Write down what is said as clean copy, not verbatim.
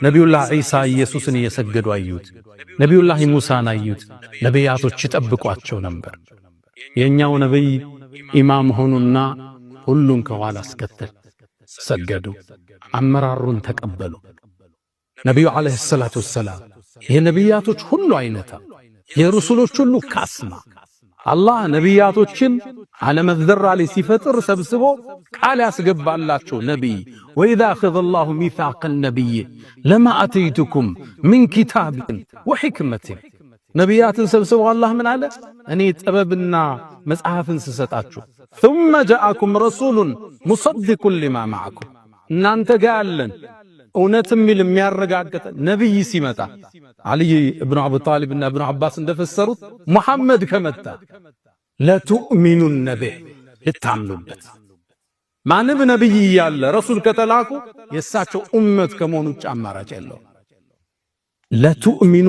ነቢዩላህ ዒሳ ኢየሱስን እየሰገዱ አዩት። ነቢዩላህ ሙሳን አዩት። ነቢያቶች ይጠብቋቸው ነበር። የኛው ነብይ ኢማም ሆኑና ሁሉን ከኋላ አስከተል ሰገዱ። አመራሩን ተቀበሉ። ነቢዩ ዓለይሂ ሰላቱ ወሰላም የነቢያቶች ሁሉ አይነታ የረሱሎች ሁሉ ካስማ አላህ ነቢያቶችን ዓለም ዘራ ላይ ሲፈጥር ሰብስቦ ቃል ያስገባላቸው ነቢይ ወኢዛ አኸዘ አላሁ ሚሳቀ ነቢይ ለማ አተይቱኩም ምን ኪታብን ወሕክመትን ነቢያትን ሰብስቦ አላህ ምን አለ? እኔ ጥበብና መጽሐፍን ስሰጣችሁ ثم جاءكم رسول مصدق لما معكم እናንተ ጋር ያለን እውነትም የሚያረጋግጥ ነብይ ሲመጣ አሊ ኢብኑ አቡ ጣሊብ እና ኢብኑ አባስ እንደፈሰሩት መሐመድ ከመጣ ለቱእሚኑን ነቢይ ልታምኑበት ማንም ነብይ ያለ ረሱል ከተላኩ የሳቸው ኡመት ከመሆኑ ጫማራጭ የለው ለቱእሚኑ